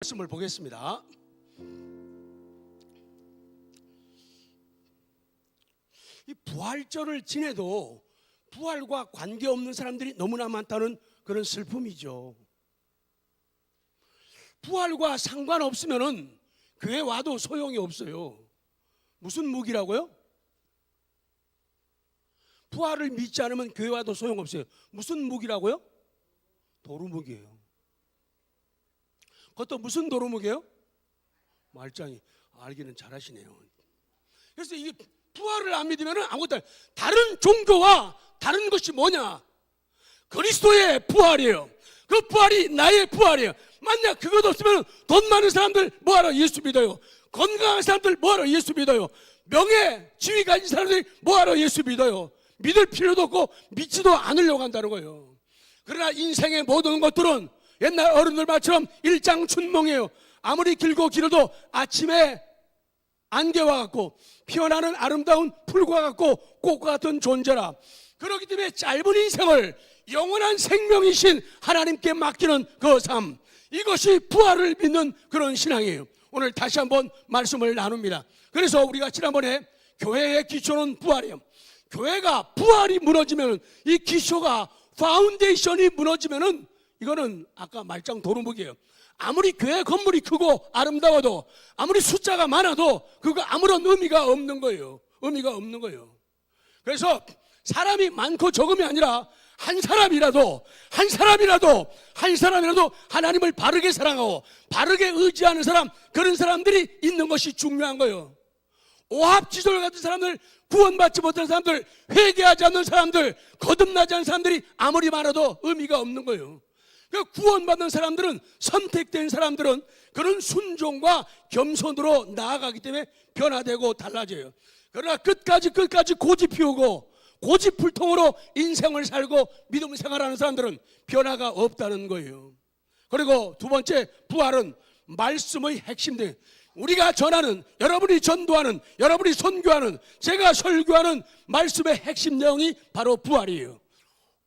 말씀을 보겠습니다. 이 부활절을 지내도 부활과 관계없는 사람들이 너무나 많다는 그런 슬픔이죠. 부활과 상관없으면 교회 와도 소용이 없어요. 무슨 무기라고요? 부활을 믿지 않으면 교회 와도 소용없어요. 무슨 무기라고요? 도루묵이에요. 그것도 무슨 도루묵이에요? 말짱이. 알기는 잘하시네요. 그래서 이게 부활을 안 믿으면 아무것도 다른 종교와 다른 것이 뭐냐? 그리스도의 부활이에요. 그 부활이 나의 부활이에요. 만약 그것 없으면 돈 많은 사람들 뭐하러 예수 믿어요? 건강한 사람들 뭐하러 예수 믿어요? 명예, 지위 가진 사람들이 뭐하러 예수 믿어요? 믿을 필요도 없고 믿지도 않으려고 한다는 거예요. 그러나 인생의 모든 것들은 옛날 어른들 말처럼 일장춘몽이에요. 아무리 길고 길어도 아침에 안개와 같고 피어나는 아름다운 풀과 같고 꽃과 같은 존재라. 그렇기 때문에 짧은 인생을 영원한 생명이신 하나님께 맡기는 그 삶, 이것이 부활을 믿는 그런 신앙이에요. 오늘 다시 한번 말씀을 나눕니다. 그래서 우리가 지난번에 교회의 기초는 부활이에요. 교회가 부활이 무너지면, 이 기초가 파운데이션이 무너지면은 이거는 아까 말짱 도루묵이에요. 아무리 교회 건물이 크고 아름다워도, 아무리 숫자가 많아도 그거 아무런 의미가 없는 거예요. 의미가 없는 거예요. 그래서 사람이 많고 적음이 아니라 한 사람이라도 하나님을 바르게 사랑하고 바르게 의지하는 사람, 그런 사람들이 있는 것이 중요한 거예요. 오합지졸 같은 사람들, 구원받지 못한 사람들, 회개하지 않는 사람들, 거듭나지 않는 사람들이 아무리 많아도 의미가 없는 거예요. 구원받는 사람들은, 선택된 사람들은 그런 순종과 겸손으로 나아가기 때문에 변화되고 달라져요. 그러나 끝까지 고집 피우고 고집불통으로 인생을 살고 믿음 생활하는 사람들은 변화가 없다는 거예요. 그리고 두 번째, 부활은 말씀의 핵심들, 우리가 전하는, 여러분이 전도하는, 여러분이 선교하는, 제가 설교하는 말씀의 핵심 내용이 바로 부활이에요.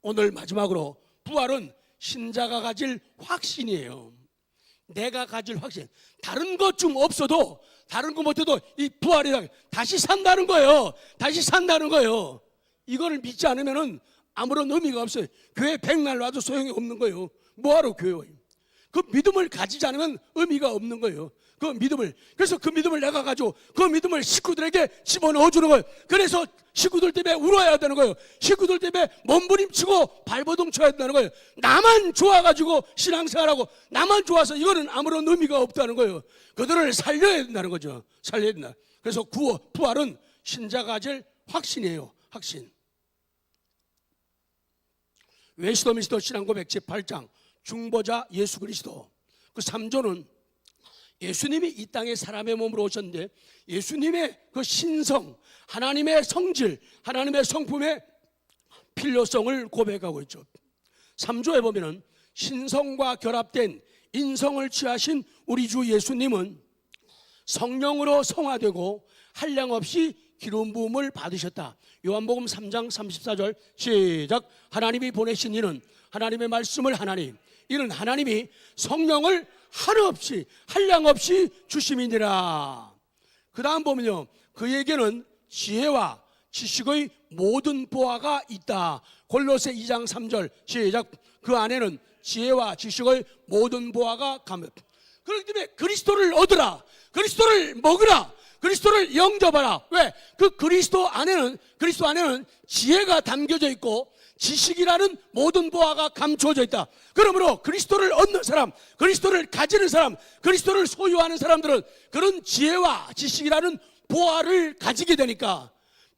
오늘 마지막으로, 부활은 신자가 가질 확신이에요. 내가 가질 확신. 다른 것 좀 없어도, 다른 것 못해도 이 부활이라, 다시 산다는 거예요. 다시 산다는 거예요. 이거를 믿지 않으면 아무런 의미가 없어요. 교회 백날 와도 소용이 없는 거예요. 뭐하러 교회 와요? 그 믿음을 가지지 않으면 의미가 없는 거예요. 그 믿음을, 그래서 그 믿음을 내가 가지고 그 믿음을 식구들에게 집어넣어 주는 거예요. 그래서 식구들 때문에 울어야 되는 거예요. 식구들 때문에 몸부림치고 발버둥 쳐야 된다는 거예요. 나만 좋아가지고 신앙생활하고 나만 좋아서 이거는 아무런 의미가 없다는 거예요. 그들을 살려야 된다는 거죠. 살려야 된다. 그래서 부활은 신자가 가질 확신이에요. 확신. 웨스트민스터 신앙고백 제8장 중보자 예수 그리스도, 그 3조는 예수님이 이 땅에 사람의 몸으로 오셨는데 예수님의 그 신성, 하나님의 성질, 하나님의 성품의 필요성을 고백하고 있죠. 3조에 보면은 신성과 결합된 인성을 취하신 우리 주 예수님은 성령으로 성화되고 한량없이 기름 부음을 받으셨다. 요한복음 3장 34절 시작. 하나님이 보내신 이는, 하나님의 말씀을 하나님, 이는 하나님이 성령을 한없이 한량없이 주심이니라. 그 다음 보면요, 그에게는 지혜와 지식의 모든 보화가 있다. 골로새 2장 3절 시작. 그 안에는 지혜와 지식의 모든 보화가 가며. 그렇기 때문에 그리스도를 얻으라, 그리스도를 먹으라, 그리스도를 영접하라. 왜? 그 그리스도 안에는 지혜가 담겨져 있고 지식이라는 모든 보화가 감추어져 있다. 그러므로 그리스도를 얻는 사람, 그리스도를 가지는 사람, 그리스도를 소유하는 사람들은 그런 지혜와 지식이라는 보화를 가지게 되니까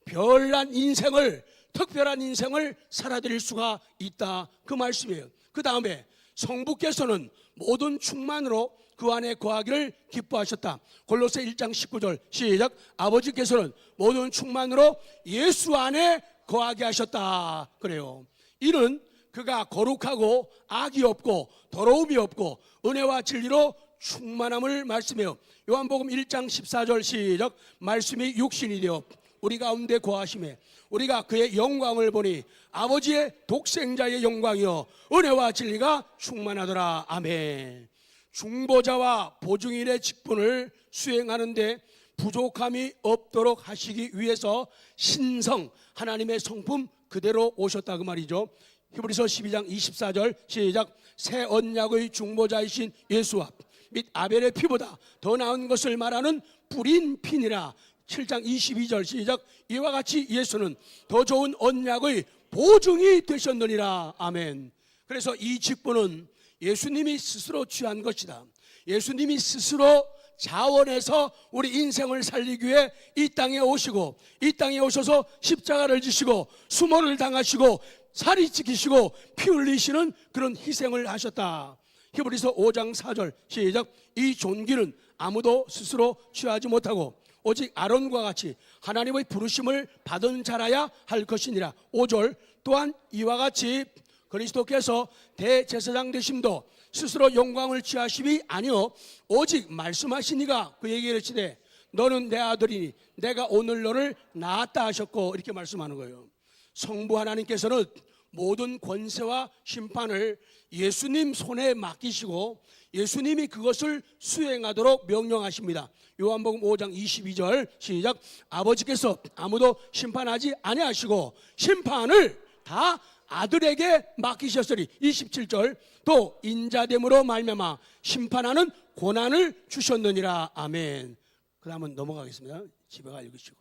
별난 인생을, 특별한 인생을 살아드릴 수가 있다, 그 말씀이에요. 그 다음에 성부께서는 모든 충만으로 그 안에 거하기를 기뻐하셨다. 골로새 1장 19절 시작. 아버지께서는 모든 충만으로 예수 안에 거하게 하셨다. 그래요. 이는 그가 거룩하고 악이 없고 더러움이 없고 은혜와 진리로 충만함을 말씀해요. 요한복음 1장 14절 시작. 말씀이 육신이 되어 우리 가운데 거하심에 우리가 그의 영광을 보니 아버지의 독생자의 영광이요 은혜와 진리가 충만하더라. 아멘. 중보자와 보증인의 직분을 수행하는데 부족함이 없도록 하시기 위해서 신성, 하나님의 성품 그대로 오셨다 그 말이죠. 히브리서 12장 24절 시작. 새 언약의 중보자이신 예수와 및 아벨의 피보다 더 나은 것을 말하는 뿌린 피니라. 7장 22절 시작. 이와 같이 예수는 더 좋은 언약의 보증이 되셨느니라. 아멘. 그래서 이 직분은 예수님이 스스로 취한 것이다. 예수님이 스스로 자원해서 우리 인생을 살리기 위해 이 땅에 오시고, 이 땅에 오셔서 십자가를 지시고 수모를 당하시고 살이 찢기시고 피 흘리시는 그런 희생을 하셨다. 히브리서 5장 4절 시작. 이 존귀는 아무도 스스로 취하지 못하고 오직 아론과 같이 하나님의 부르심을 받은 자라야 할 것이니라. 5절 또한 이와 같이 그리스도께서 대제사장 되심도 스스로 영광을 취하심이 아니요 오직 말씀하시니가 그에게 이르시되 너는 내 아들이니 내가 오늘 너를 낳았다 하셨고, 이렇게 말씀하는 거예요. 성부 하나님께서는 모든 권세와 심판을 예수님 손에 맡기시고 예수님이 그것을 수행하도록 명령하십니다. 요한복음 5장 22절 시작. 아버지께서 아무도 심판하지 아니하시고 심판을 다 아들에게 맡기셨으리. 27절 또 인자됨으로 말미암아 심판하는 고난을 주셨느니라. 아멘. 그 다음은 넘어가겠습니다. 집에 가 읽으시고.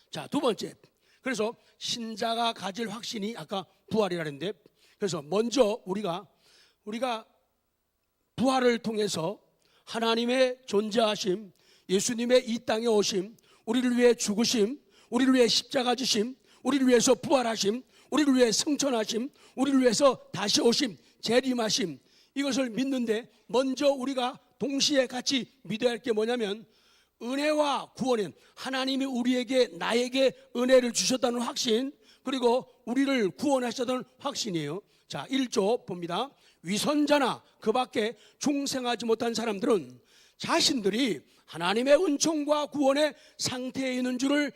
자, 두 번째, 그래서 신자가 가질 확신이 아까 부활이라 했는데, 그래서 먼저 우리가 부활을 통해서 하나님의 존재하심, 예수님의 이 땅에 오심, 우리를 위해 죽으심, 우리를 위해 십자가 지심, 우리를 위해서 부활하심, 우리를 위해 승천하심, 우리를 위해서 다시 오심, 재림하심, 이것을 믿는데 먼저 우리가 동시에 같이 믿어야 할 게 뭐냐면 은혜와 구원은 하나님이 우리에게 나에게 은혜를 주셨다는 확신, 그리고 우리를 구원하셨다는 확신이에요. 자, 1조 봅니다. 위선자나 그 밖에 중생하지 못한 사람들은 자신들이 하나님의 은총과 구원의 상태에 있는 줄을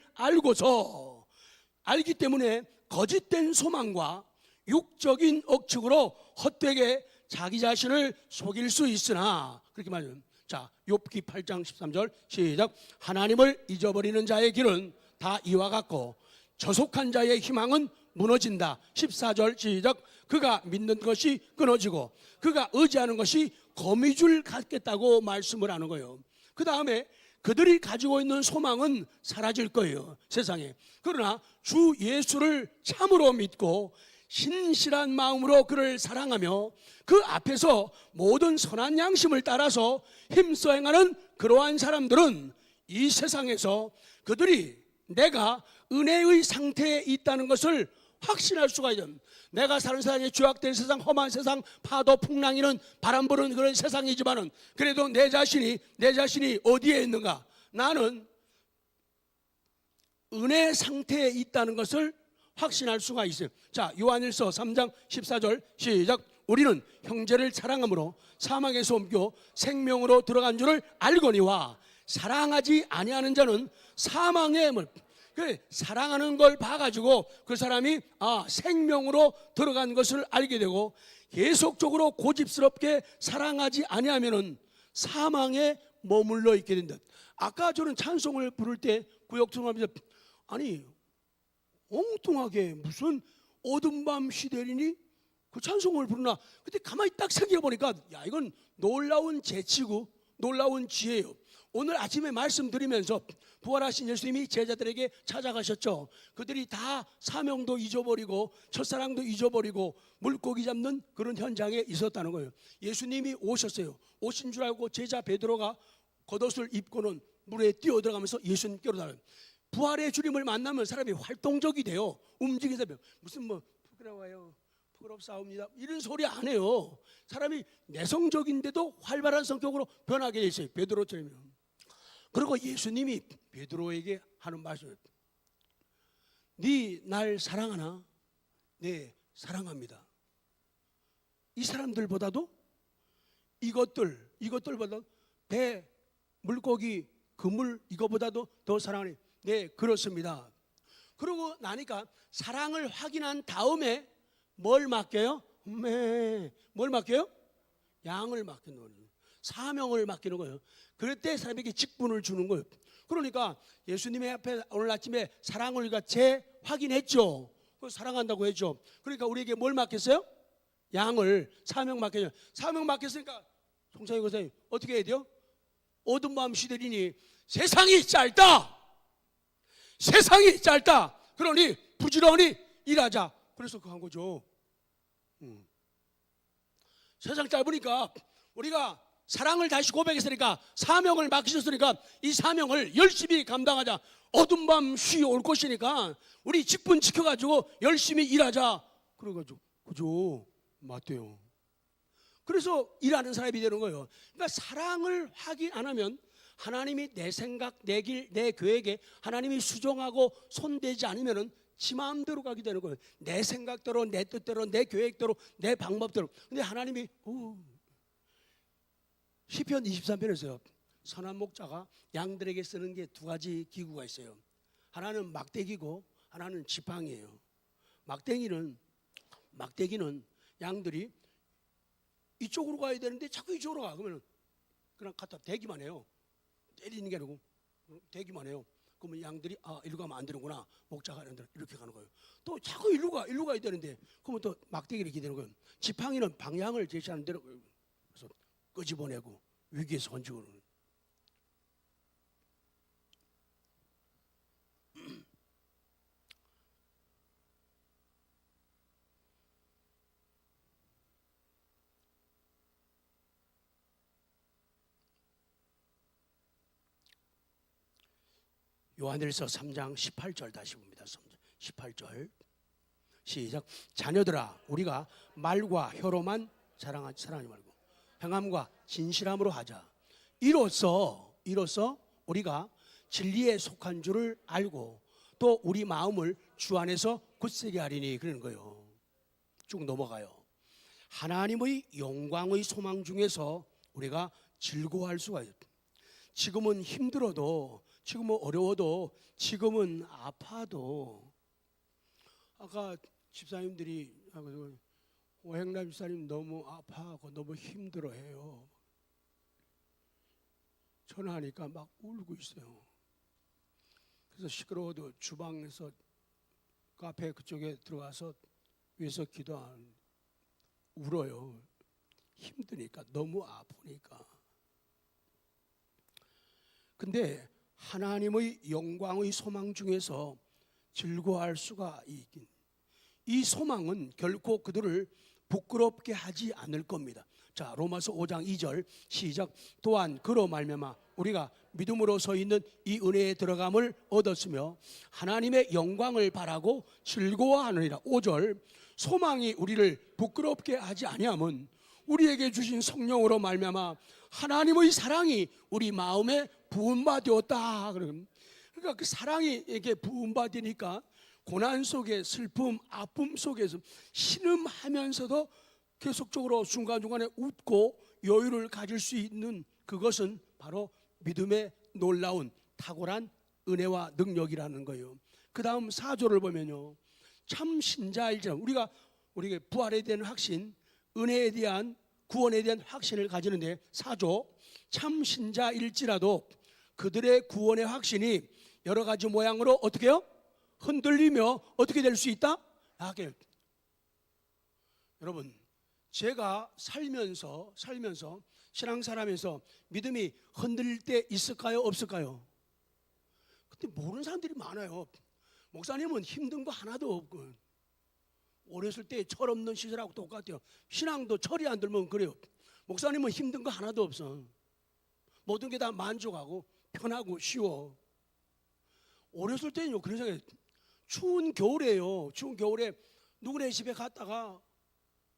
알기 때문에 거짓된 소망과 육적인 억측으로 헛되게 자기 자신을 속일 수 있으나, 그렇게 말해요. 자, 욥기 8장 13절 시작. 하나님을 잊어버리는 자의 길은 다 이와 같고 저속한 자의 희망은 무너진다. 14절 시작. 그가 믿는 것이 끊어지고 그가 의지하는 것이 거미줄 같겠다고 말씀을 하는 거예요. 그 다음에 그들이 가지고 있는 소망은 사라질 거예요, 세상에. 그러나 주 예수를 참으로 믿고 신실한 마음으로 그를 사랑하며 그 앞에서 모든 선한 양심을 따라서 힘써 행하는 그러한 사람들은 이 세상에서 그들이 내가 은혜의 상태에 있다는 것을 확신할 수가 있어요. 내가 사는 세상이 죄악된 세상, 험한 세상, 파도 풍랑이는 바람 부는 그런 세상이지만은 그래도 내 자신이 어디에 있는가? 나는 은혜 상태에 있다는 것을 확신할 수가 있어요. 자, 요한일서 3장 14절 시작. 우리는 형제를 사랑함으로 사망에서 옮겨 생명으로 들어간 줄을 알거니와 사랑하지 아니하는 자는 사망의 물. 사랑하는 걸 봐가지고 그 사람이 생명으로 들어간 것을 알게 되고, 계속적으로 고집스럽게 사랑하지 아니하면은 사망에 머물러 있게 된다. 아까 저는 찬송을 부를 때 구역청하면서 아니 엉뚱하게 무슨 어둠 밤 시대리니 그 찬송을 부르나, 그때 가만히 딱 생각해보니까 야, 이건 놀라운 재치고 놀라운 지혜예요. 오늘 아침에 말씀드리면서 부활하신 예수님이 제자들에게 찾아가셨죠. 그들이 다 사명도 잊어버리고 첫사랑도 잊어버리고 물고기 잡는 그런 현장에 있었다는 거예요. 예수님이 오셨어요. 오신 줄 알고 제자 베드로가 겉옷을 입고는 물에 뛰어들어가면서 예수님께로 달아요. 부활의 주님을 만나면 사람이 활동적이 돼요. 움직이는 사람. 무슨 뭐 부끄러워요, 부끄럽사옵니다 이런 소리 안 해요. 사람이 내성적인데도 활발한 성격으로 변하게 돼 있어요, 베드로처럼. 그리고 예수님이 베드로에게 하는 말씀, 네 날 사랑하나? 네, 사랑합니다. 이 사람들보다도 이것들보다 배, 물고기, 그물 이거보다도 더 사랑하니? 네, 그렇습니다. 그러고 나니까 사랑을 확인한 다음에 뭘 맡겨요? 뭘 맡겨요? 양을 맡기는 거예요. 사명을 맡기는 거예요. 그럴 때 사람에게 직분을 주는 거예요. 그러니까 예수님의 앞에 오늘 아침에 사랑을 우리가 재확인했죠. 사랑한다고 했죠. 그러니까 우리에게 뭘 맡겼어요? 양을 사명 맡겼어요. 사명 맡겼으니까 송사님 권사님 어떻게 해야 돼요? 어두운 밤 시들이니 세상이 짧다. 세상이 짧다. 그러니 부지런히 일하자. 그래서 그 한 거죠. 세상 짧으니까 우리가 사랑을 다시 고백했으니까 사명을 맡기셨으니까 이 사명을 열심히 감당하자. 어두운 밤 쉬 올 것이니까 우리 직분 지켜가지고 열심히 일하자. 그래가지고 그죠? 맞대요. 그래서 일하는 사람이 되는 거예요. 그러니까 사랑을 확인 안 하면 하나님이 내 생각, 내 길, 내 계획에 하나님이 수정하고 손대지 않으면은 지 마음대로 가게 되는 거예요. 내 생각대로, 내 뜻대로, 내 계획대로, 내 방법대로. 근데 하나님이 시편 23편에서요. 선한 목자가 양들에게 쓰는 게 두 가지 기구가 있어요. 하나는 막대기고 하나는 지팡이에요. 막대기는 양들이 이쪽으로 가야 되는데 자꾸 이쪽으로 가. 그러면 그냥 갖다 대기만 해요. 때리는 게 아니고 대기만 해요. 그러면 양들이 이리로 가면 안 되는구나. 목자가 이렇게 가는 거예요. 또 자꾸 일로 가야 되는데 그러면 또 막대기를 이렇게 되는 거예요. 지팡이는 방향을 제시하는 대로 그래서 끄집어내고 위기에서 건지고. 요한일서 3장 18절 다시 봅니다. 18절 시작. 자녀들아 우리가 말과 혀로만 사랑하지 말고 행함과 진실함으로 하자. 이로써 우리가 진리에 속한 줄을 알고 또 우리 마음을 주 안에서 굳세게 하리니 그러는 거예요. 쭉 넘어가요. 하나님의 영광의 소망 중에서 우리가 즐거워할 수가 있어요. 지금은 힘들어도, 지금은 어려워도, 지금은 아파도. 아까 집사님들이 오행남 집사님 너무 아파하고 너무 힘들어해요. 전화하니까 막 울고 있어요. 그래서 시끄러워도 주방에서 카페 그쪽에 들어가서 위에서 기도하는 울어요. 힘드니까, 너무 아프니까. 근데 하나님의 영광의 소망 중에서 즐거워할 수가 있긴. 이 소망은 결코 그들을 부끄럽게 하지 않을 겁니다. 자, 로마서 5장 2절 시작. 또한 그로 말미암아 우리가 믿음으로 서 있는 이 은혜에 들어감을 얻었으며 하나님의 영광을 바라고 즐거워하느니라. 5절 소망이 우리를 부끄럽게 하지 아니함은 우리에게 주신 성령으로 말미암아 하나님의 사랑이 우리 마음에 부음받았다. 그러니까 그 사랑이 이렇게 부음받으니까 고난 속에 슬픔, 아픔 속에서 신음하면서도 계속적으로 중간중간에 웃고 여유를 가질 수 있는 그것은 바로 믿음의 놀라운 탁월한 은혜와 능력이라는 거예요. 그 다음 4조를 보면요, 참 신자일지라 우리가 부활에 대한 확신, 은혜에 대한 구원에 대한 확신을 가지는데 4조 참 신자일지라도 그들의 구원의 확신이 여러 가지 모양으로 어떻게 해요? 흔들리며 어떻게 될 수 있다? 여러분, 제가 살면서 신앙생활하면서 믿음이 흔들릴 때 있을까요? 없을까요? 근데 모르는 사람들이 많아요. 목사님은 힘든 거 하나도 없고 어렸을 때 철없는 시절하고 똑같아요. 신앙도 철이 안 들면 그래요. 목사님은 힘든 거 하나도 없어. 모든 게 다 만족하고 편하고 쉬워. 어렸을 때는요 그런 생각이, 추운 겨울에요. 추운 겨울에 누구네 집에 갔다가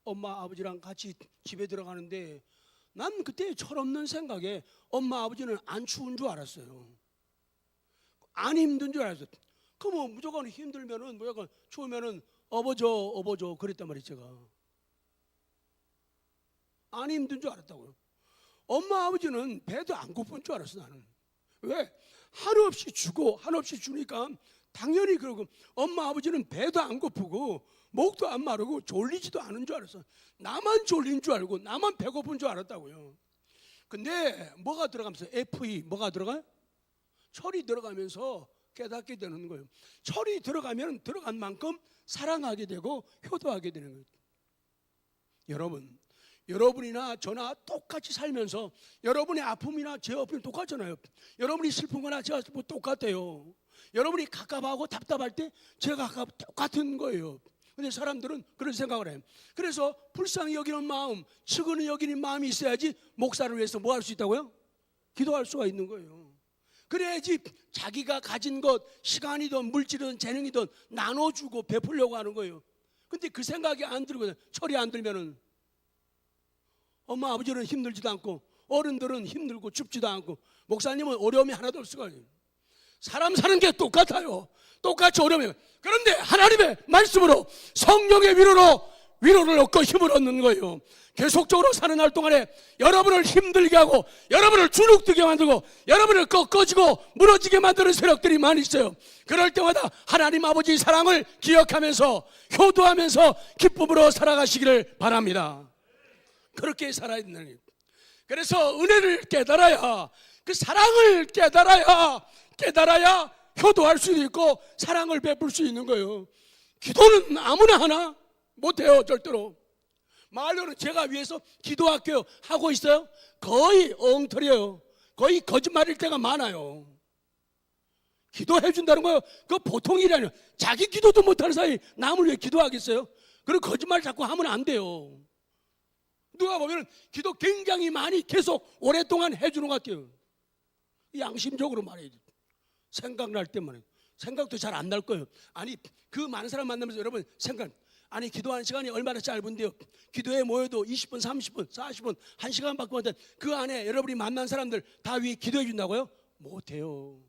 엄마 아버지랑 같이 집에 들어가는데 난 그때 철없는 생각에 엄마 아버지는 안 추운 줄 알았어요. 안 힘든 줄 알았어요. 그럼 무조건 힘들면은 무조건 추우면은 업어줘 그랬단 말이에요. 제가 안 힘든 줄 알았다고요. 엄마 아버지는 배도 안 고픈 줄 알았어. 나는 왜? 한없이 주고 한없이 주니까 당연히 그러고, 엄마 아버지는 배도 안 고프고 목도 안 마르고 졸리지도 않은 줄 알았어. 나만 졸린 줄 알고 나만 배고픈 줄 알았다고요. 근데 뭐가 들어가면서 FE 뭐가 들어가요? 철이 들어가면서 깨닫게 되는 거예요. 철이 들어가면 들어간 만큼 사랑하게 되고 효도하게 되는 거예요. 여러분이나 저나 똑같이 살면서 여러분의 아픔이나 제 아픔이 똑같잖아요. 여러분이 슬픈 거나 제가 슬픈 거 똑같아요. 여러분이 갑갑하고 답답할 때 제가 똑같은 거예요. 근데 사람들은 그런 생각을 해요. 그래서 불쌍히 여기는 마음, 측은히 여기는 마음이 있어야지 목사를 위해서 뭐 할 수 있다고요? 기도할 수가 있는 거예요. 그래야지 자기가 가진 것, 시간이든 물질이든 재능이든 나눠주고 베풀려고 하는 거예요. 근데 그 생각이 안 들거든요. 철이 안 들면은 엄마 아버지는 힘들지도 않고 어른들은 힘들고 춥지도 않고 목사님은 어려움이 하나도 없을 거예요. 사람 사는 게 똑같아요. 똑같이 어려워요. 그런데 하나님의 말씀으로 성령의 위로를 얻고 힘을 얻는 거예요. 계속적으로 사는 날 동안에 여러분을 힘들게 하고 여러분을 주눅들게 만들고 여러분을 꺾어지고 무너지게 만드는 세력들이 많이 있어요. 그럴 때마다 하나님 아버지의 사랑을 기억하면서 효도하면서 기쁨으로 살아가시기를 바랍니다. 그렇게 살아야 된다는 거예요. 그래서 은혜를 깨달아야, 그 사랑을 깨달아야 효도할 수 있고 사랑을 베풀 수 있는 거예요. 기도는 아무나 하나 못해요. 절대로. 말로는 제가 위해서 기도할게요 하고 있어요? 거의 엉터리예요. 거의 거짓말일 때가 많아요. 기도해 준다는 거예요. 그거 보통 일이 아니에요. 자기 기도도 못하는 사이 남을 위해 기도하겠어요? 그런 거짓말 자꾸 하면 안 돼요. 누가 보면 기도 굉장히 많이 계속 오랫동안 해주는 것 같아요. 양심적으로 말해야지. 생각날 때만. 생각도 잘 안 날 거예요. 아니, 그 많은 사람 만나면서 여러분 아니, 기도하는 시간이 얼마나 짧은데요. 기도에 모여도 20분, 30분, 40분, 1시간밖에 못해. 그 안에 여러분이 만난 사람들 다 위해 기도해 준다고요? 못해요.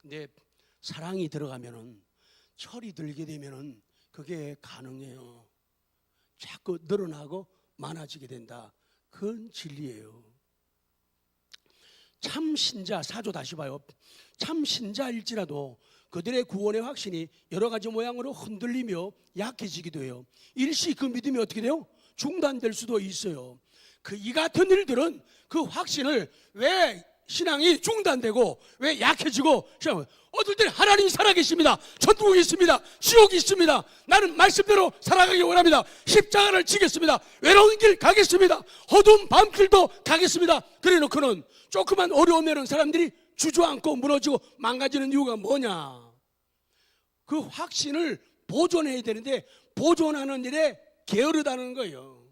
근데 사랑이 들어가면은, 철이 들게 되면은 그게 가능해요. 자꾸 늘어나고 많아지게 된다. 그건 진리예요. 참 신자, 사조 다시 봐요. 참 신자일지라도 그들의 구원의 확신이 여러 가지 모양으로 흔들리며 약해지기도 해요. 일시 그 믿음이 어떻게 돼요? 중단될 수도 있어요. 이 같은 일들은 그 확신을 왜 신앙이 중단되고 왜 약해지고, 어떨 때는 하나님이 살아계십니다. 천국이 있습니다. 지옥이 있습니다. 나는 말씀대로 살아가기 원합니다. 십자가를 지겠습니다. 외로운 길 가겠습니다. 어두운 밤길도 가겠습니다. 그래 놓고는 조그만 어려우면 사람들이 주저앉고 무너지고 망가지는 이유가 뭐냐? 그 확신을 보존해야 되는데 보존하는 일에 게으르다는 거예요.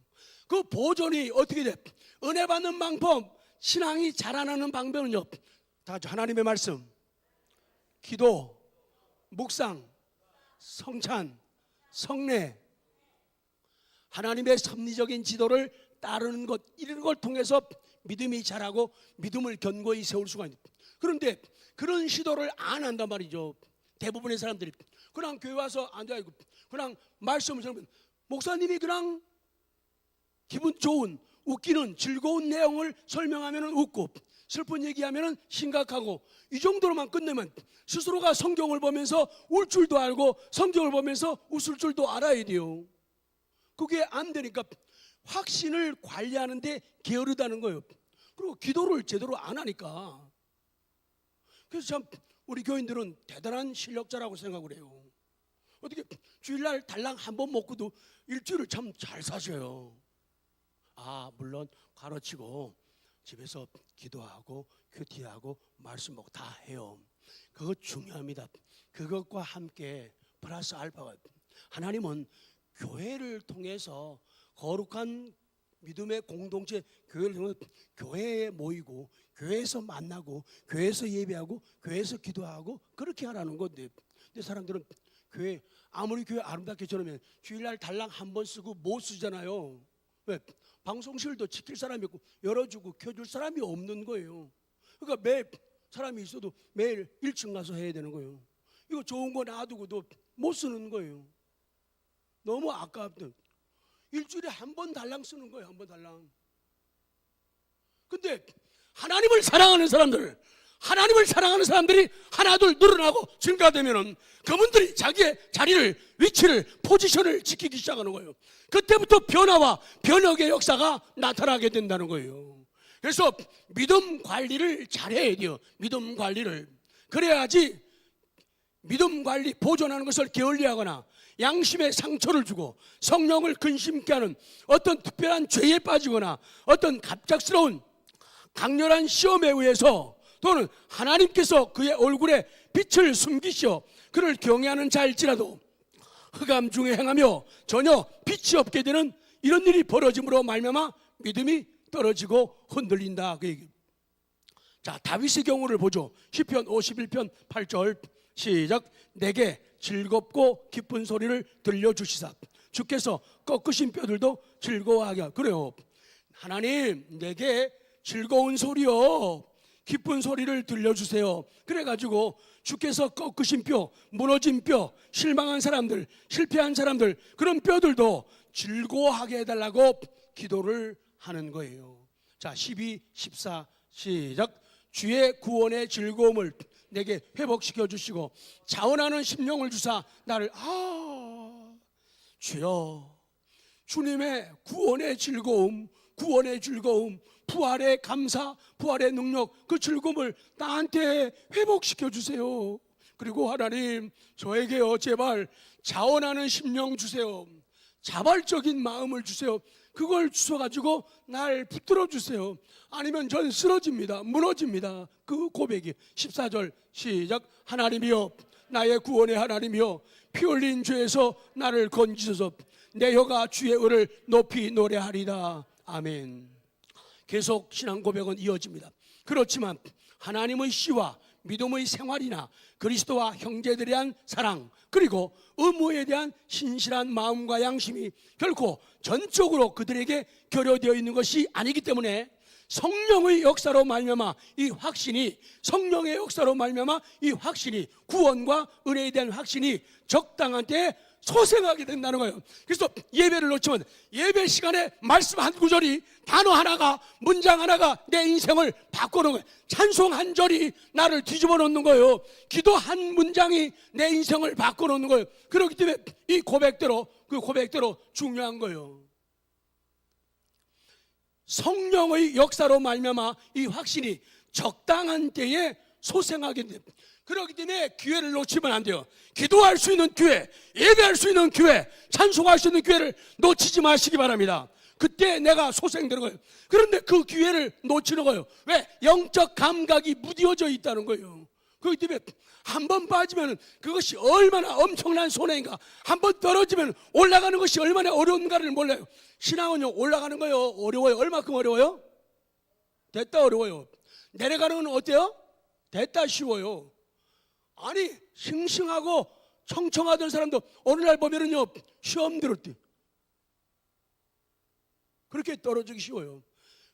그 보존이 어떻게 돼? 은혜 받는 방법, 신앙이 자라나는 방법은요, 다 하나님의 말씀, 기도, 묵상, 성찬, 성례, 하나님의 섭리적인 지도를 따르는 것, 이런 걸 통해서 믿음이 자라고 믿음을 견고히 세울 수가 있는. 그런데 그런 시도를 안 한단 말이죠. 대부분의 사람들이 그냥 교회 와서 앉아있고 그냥 말씀을 들으면 목사님이 그냥 기분 좋은, 웃기는, 즐거운 내용을 설명하면 웃고 슬픈 얘기하면 심각하고, 이 정도로만 끝내면 스스로가 성경을 보면서 울 줄도 알고 성경을 보면서 웃을 줄도 알아야 돼요. 그게 안 되니까 확신을 관리하는데 게으르다는 거예요. 그리고 기도를 제대로 안 하니까. 그래서 참 우리 교인들은 대단한 실력자라고 생각을 해요. 어떻게 주일날 달랑 한 번 먹고도 일주일을 참 잘 사셔요. 물론 가르치고 집에서 기도하고 큐티하고 말씀 먹고 다 해요. 그거 중요합니다. 그것과 함께 플러스 알파가, 하나님은 교회를 통해서 거룩한 믿음의 공동체, 교회를 통해서 교회에 모이고 교회에서 만나고 교회에서 예배하고 교회에서 기도하고 그렇게 하라는 건데, 근데 사람들은 아무리 교회 아름답게 전하면 주일날 달랑 한 번 쓰고 못 쓰잖아요. 왜? 방송실도 지킬 사람이 없고 열어주고 켜줄 사람이 없는 거예요. 그러니까 매일 사람이 있어도 매일 1층 가서 해야 되는 거예요. 이거 좋은 거 놔두고도 못 쓰는 거예요. 너무 아깝다. 일주일에 한 번 달랑 쓰는 거예요. 한 번 달랑. 근데 하나님을 사랑하는 사람들, 하나님을 사랑하는 사람들이 하나둘 늘어나고 증가되면은 그분들이 자기의 자리를, 위치를, 포지션을 지키기 시작하는 거예요. 그때부터 변화와 변혁의 역사가 나타나게 된다는 거예요. 그래서 믿음 관리를 잘해야 돼요. 믿음 관리를. 그래야지 믿음 관리, 보존하는 것을 게을리하거나 양심에 상처를 주고 성령을 근심케 하는 어떤 특별한 죄에 빠지거나 어떤 갑작스러운 강렬한 시험에 의해서 또는 하나님께서 그의 얼굴에 빛을 숨기시어 그를 경외하는 자일지라도 흑암 중에 행하며 전혀 빛이 없게 되는 이런 일이 벌어짐으로 말미암아 믿음이 떨어지고 흔들린다, 그 얘기. 자, 다윗의 경우를 보죠. 시편 51편 8절 시작. 내게 즐겁고 기쁜 소리를 들려주시사 주께서 꺾으신 뼈들도 즐거워하게 하라. 그래요. 하나님, 내게 즐거운 소리요, 기쁜 소리를 들려주세요. 그래가지고 주께서 꺾으신 뼈, 무너진 뼈, 실망한 사람들, 실패한 사람들, 그런 뼈들도 즐거워하게 해달라고 기도를 하는 거예요. 자, 12, 14 시작. 주의 구원의 즐거움을 내게 회복시켜 주시고 자원하는 심령을 주사 나를 주여, 주님의 구원의 즐거움, 구원의 즐거움, 부활의 감사, 부활의 능력, 그 즐거움을 나한테 회복시켜 주세요. 그리고 하나님, 저에게요 제발 자원하는 심령 주세요. 자발적인 마음을 주세요. 그걸 주셔가지고 날 붙들어 주세요. 아니면 전 쓰러집니다. 무너집니다. 그 고백이 14절 시작. 하나님이여, 나의 구원의 하나님이여, 피 흘린 죄에서 나를 건지소서. 내 혀가 주의 의를 높이 노래하리다. 아멘. 계속 신앙 고백은 이어집니다. 그렇지만 하나님의 씨와 믿음의 생활이나 그리스도와 형제들에 대한 사랑, 그리고 의무에 대한 신실한 마음과 양심이 결코 전적으로 그들에게 결여되어 있는 것이 아니기 때문에 성령의 역사로 말미암아 이 확신이, 성령의 역사로 말미암아 이 확신이, 구원과 은혜에 대한 확신이 적당한 때에 소생하게 된다는 거예요. 그래서 예배를 놓치면 예배 시간에 말씀 한 구절이, 단어 하나가, 문장 하나가 내 인생을 바꾸는 거예요. 찬송 한 절이 나를 뒤집어 놓는 거예요. 기도 한 문장이 내 인생을 바꿔 놓는 거예요. 그렇기 때문에 이 고백대로, 그 고백대로 중요한 거예요. 성령의 역사로 말미암아 이 확신이 적당한 때에 소생하게 됩니다. 그렇기 때문에 기회를 놓치면 안 돼요. 기도할 수 있는 기회, 예배할 수 있는 기회, 찬송할 수 있는 기회를 놓치지 마시기 바랍니다. 그때 내가 소생되는 거예요. 그런데 그 기회를 놓치는 거예요. 왜? 영적 감각이 무뎌져 있다는 거예요. 그렇기 때문에 한 번 빠지면 그것이 얼마나 엄청난 손해인가, 한 번 떨어지면 올라가는 것이 얼마나 어려운가를 몰라요. 신앙은요, 올라가는 거예요. 어려워요. 얼마큼 어려워요? 됐다 어려워요. 내려가는 건 어때요? 됐다 쉬워요. 아니, 싱싱하고 청청하던 사람도 어느 날 보면은요, 시험 들었대. 그렇게 떨어지기 쉬워요.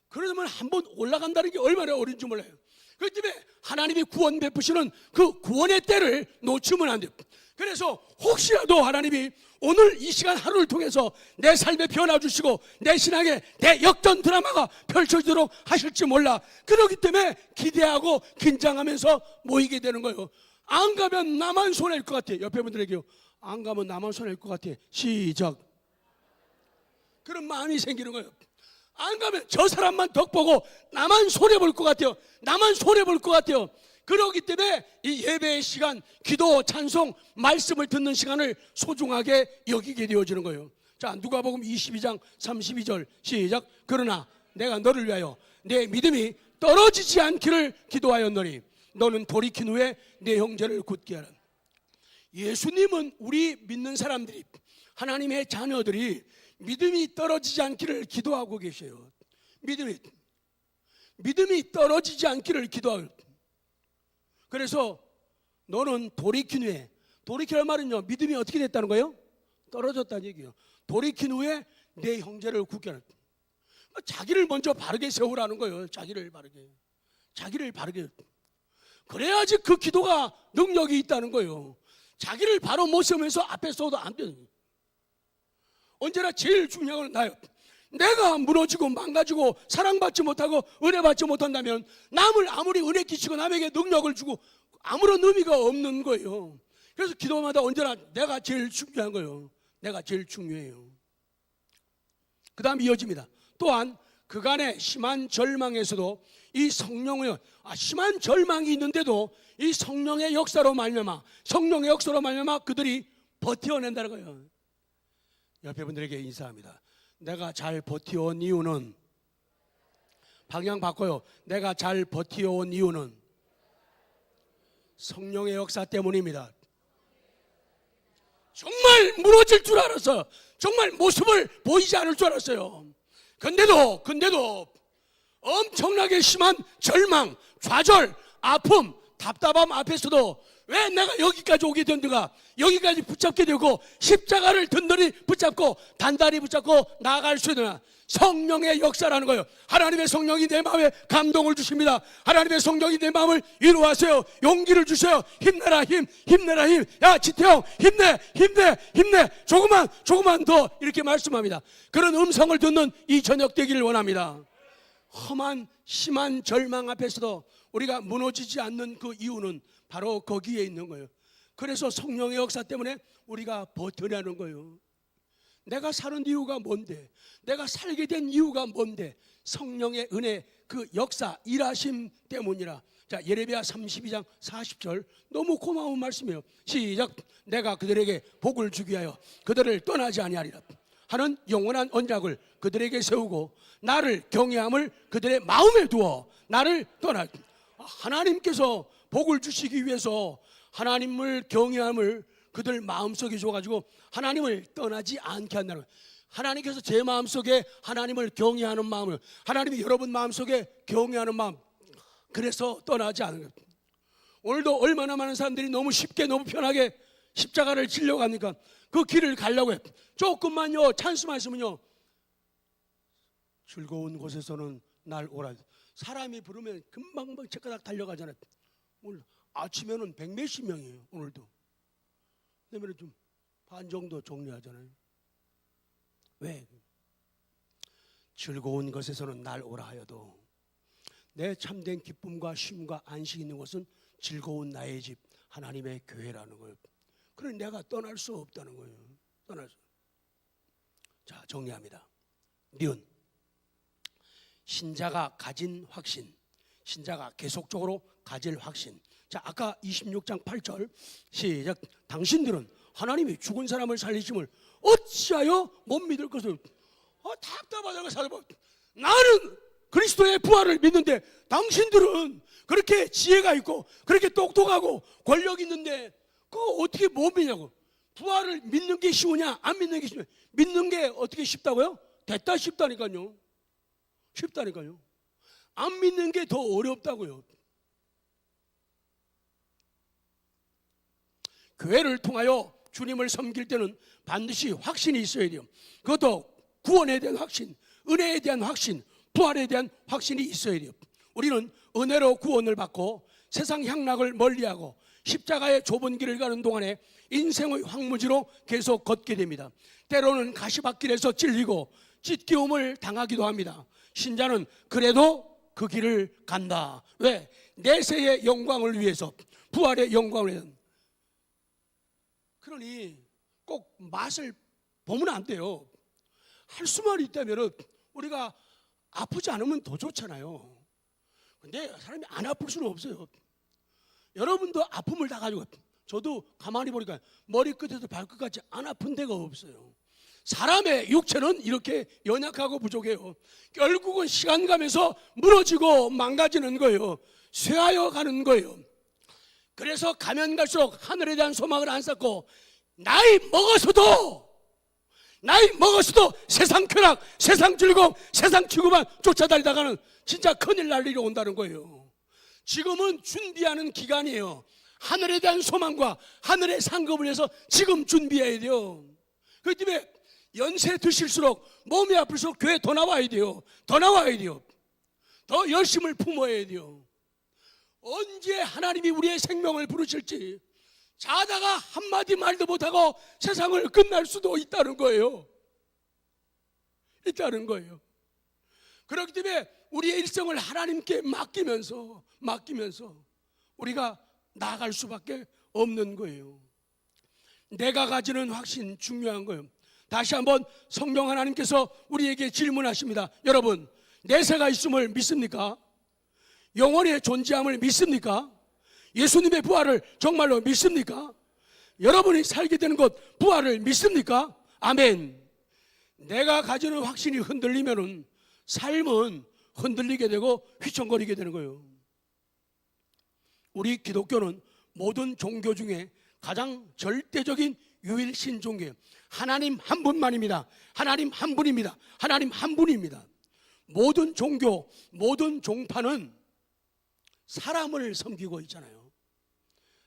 그러면 한번 올라간다는 게 얼마나 어려운지 몰라요. 그렇기 때문에 하나님이 구원 베푸시는 그 구원의 때를 놓치면 안 돼요. 그래서 혹시라도 하나님이 오늘 이 시간 하루를 통해서 내 삶에 변화 주시고 내 신앙에 대역전 드라마가 펼쳐지도록 하실지 몰라. 그렇기 때문에 기대하고 긴장하면서 모이게 되는 거예요. 안 가면 나만 손해일 것 같아. 옆에 분들에게요, 안 가면 나만 손해일 것 같아. 시작. 그런 마음이 생기는 거예요. 안 가면 저 사람만 덕 보고 나만 손해볼 것 같아요. 나만 손해볼 것 같아요. 그렇기 때문에 이 예배의 시간, 기도, 찬송, 말씀을 듣는 시간을 소중하게 여기게 되어지는 거예요. 자, 누가복음 22장 32절 시작. 그러나 내가 너를 위하여 내 믿음이 떨어지지 않기를 기도하였노니 너는 돌이킨 후에 내 형제를 굳게 하라. 예수님은 우리 믿는 사람들이, 하나님의 자녀들이 믿음이 떨어지지 않기를 기도하고 계셔요. 믿음이 떨어지지 않기를 기도하고. 그래서 너는 돌이킨 후에, 돌이키란 말은요, 믿음이 어떻게 됐다는 거예요? 떨어졌다는 얘기예요. 돌이킨 후에 내 형제를 굳게 하라. 자기를 먼저 바르게 세우라는 거예요. 자기를 바르게. 그래야지 그 기도가 능력이 있다는 거예요. 자기를 바로 못 세우면서 앞에 서도 안 되는 거예요. 언제나 제일 중요한 건 나요. 내가 무너지고 망가지고 사랑받지 못하고 은혜 받지 못한다면 남을 아무리 은혜 끼치고 남에게 능력을 주고 아무런 의미가 없는 거예요. 그래서 기도마다 언제나 내가 제일 중요한 거예요. 내가 제일 중요해요. 그 다음 이어집니다. 또한 그간의 심한 절망에서도 이 성령의 심한 절망이 있는데도 이 성령의 역사로 말미암아 그들이 버텨낸다는 거예요. 옆에 분들에게 인사합니다. 내가 잘 버텨온 이유는, 방향 바꿔요. 내가 잘 버텨온 이유는 성령의 역사 때문입니다. 정말 무너질 줄 알았어요. 정말 모습을 보이지 않을 줄 알았어요. 근데도 엄청나게 심한 절망, 좌절, 아픔, 답답함 앞에서도 왜 내가 여기까지 오게 됐는가, 여기까지 붙잡게 되고 십자가를 든든히 붙잡고 단단히 붙잡고 나아갈 수 있느냐, 성령의 역사라는 거예요. 하나님의 성령이 내 마음에 감동을 주십니다. 하나님의 성령이 내 마음을 위로하세요. 용기를 주세요. 힘내라 힘, 힘내라 힘. 야 지태형 힘내 조금만 더, 이렇게 말씀합니다. 그런 음성을 듣는 이 저녁 되기를 원합니다. 험한 심한 절망 앞에서도 우리가 무너지지 않는 그 이유는 바로 거기에 있는 거예요. 그래서 성령의 역사 때문에 우리가 버텨내는 거예요. 내가 사는 이유가 뭔데, 내가 살게 된 이유가 뭔데, 성령의 은혜, 그 역사, 일하심 때문이라. 자, 예레미야 32장 40절, 너무 고마운 말씀이에요. 시작. 내가 그들에게 복을 주기 위하여 그들을 떠나지 아니하리라 하는 영원한 언약을 그들에게 세우고 나를 경외함을 그들의 마음에 두어 나를 떠나. 하나님께서 복을 주시기 위해서 하나님을 경외함을 그들 마음속에 줘가지고 하나님을 떠나지 않게 한다는 거예요. 하나님께서 제 마음속에 하나님을 경외하는 마음을, 하나님이 여러분 마음속에 경외하는 마음, 그래서 떠나지 않는 거예요. 오늘도 얼마나 많은 사람들이 너무 쉽게 너무 편하게 십자가를 지려고 합니까? 그 길을 가려고 해요. 조금만요 찬스만 있으면요, 즐거운 곳에서는 날 오라. 사람이 부르면 금방 제까닥 달려가잖아요. 오늘 아침에는 100몇십 명이에요. 오늘도 그러면 좀 반 정도 정리하잖아요. 왜? 즐거운 것에서는 날 오라 하여도 내 참된 기쁨과 쉼과 안식이 있는 것은 즐거운 나의 집 하나님의 교회라는 거예요. 그래 내가 떠날 수 없다는 거예요. 떠날 수. 자, 정리합니다. 니은, 신자가 가진 확신, 신자가 계속적으로 가질 확신. 자, 아까 26장 8절 시작. 당신들은 하나님이 죽은 사람을 살리심을 어찌하여 못 믿을 것을. 답답하다고 살아봐. 나는 그리스도의 부활을 믿는데 당신들은 그렇게 지혜가 있고 그렇게 똑똑하고 권력 있는데 그거 어떻게 못 믿냐고. 부활을 믿는 게 쉬우냐 안 믿는 게 쉬우냐. 믿는 게 어떻게 쉽다고요? 됐다 쉽다니까요. 쉽다니까요. 안 믿는 게 더 어렵다고요. 교회를 통하여 주님을 섬길 때는 반드시 확신이 있어야 돼요. 그것도 구원에 대한 확신, 은혜에 대한 확신, 부활에 대한 확신이 있어야 돼요. 우리는 은혜로 구원을 받고 세상 향락을 멀리하고 십자가의 좁은 길을 가는 동안에 인생의 황무지로 계속 걷게 됩니다. 때로는 가시밭길에서 찔리고 찢기움을 당하기도 합니다. 신자는 그래도 그 길을 간다. 왜? 내세의 영광을 위해서, 부활의 영광을 위해서. 그러니 꼭 맛을 보면 안 돼요. 할 수만 있다면 우리가 아프지 않으면 더 좋잖아요. 근데 사람이 안 아플 수는 없어요. 여러분도 아픔을 다 가지고, 저도 가만히 보니까 머리끝에서 발끝까지 안 아픈 데가 없어요. 사람의 육체는 이렇게 연약하고 부족해요. 결국은 시간 가면서 무너지고 망가지는 거예요. 쇠하여 가는 거예요. 그래서 가면 갈수록 하늘에 대한 소망을 안 쌓고 나이 먹어서도 세상 쾌락, 세상 즐거움, 세상 지구만 쫓아다니다가는 진짜 큰일 날 일이 온다는 거예요. 지금은 준비하는 기간이에요. 하늘에 대한 소망과 하늘의 상급을 위해서 지금 준비해야 돼요. 그렇기 때문에 연세 드실수록, 몸이 아플수록 교회 더 나와야 돼요. 더 열심을 품어야 돼요. 언제 하나님이 우리의 생명을 부르실지 자다가 한마디 말도 못하고 세상을 끝날 수도 있다는 거예요. 있다는 거예요. 그렇기 때문에 우리의 일생을 하나님께 맡기면서 우리가 나아갈 수밖에 없는 거예요. 내가 가지는 확신 중요한 거예요. 다시 한번 성령 하나님께서 우리에게 질문하십니다. 여러분, 내세가 있음을 믿습니까? 영원의 존재함을 믿습니까? 예수님의 부활을 정말로 믿습니까? 여러분이 살게 되는 것 부활을 믿습니까? 아멘. 내가 가지는 확신이 흔들리면은 삶은 흔들리게 되고 휘청거리게 되는 거예요. 우리 기독교는 모든 종교 중에 가장 절대적인 유일 신종교예요. 하나님 한 분만입니다. 하나님 한 분입니다. 하나님 한 분입니다. 모든 종교, 모든 종파는 사람을 섬기고 있잖아요.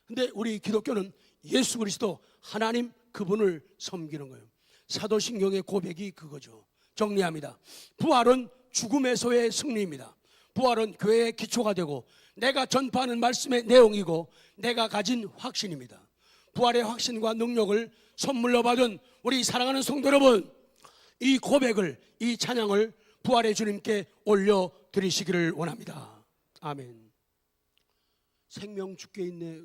근데 우리 기독교는 예수 그리스도 하나님 그분을 섬기는 거예요. 사도신경의 고백이 그거죠. 정리합니다. 부활은 죽음에서의 승리입니다. 부활은 교회의 기초가 되고 내가 전파하는 말씀의 내용이고 내가 가진 확신입니다. 부활의 확신과 능력을 선물로 받은 우리 사랑하는 성도 여러분, 이 고백을, 이 찬양을 부활의 주님께 올려드리시기를 원합니다. 아멘. 생명 주께 있네.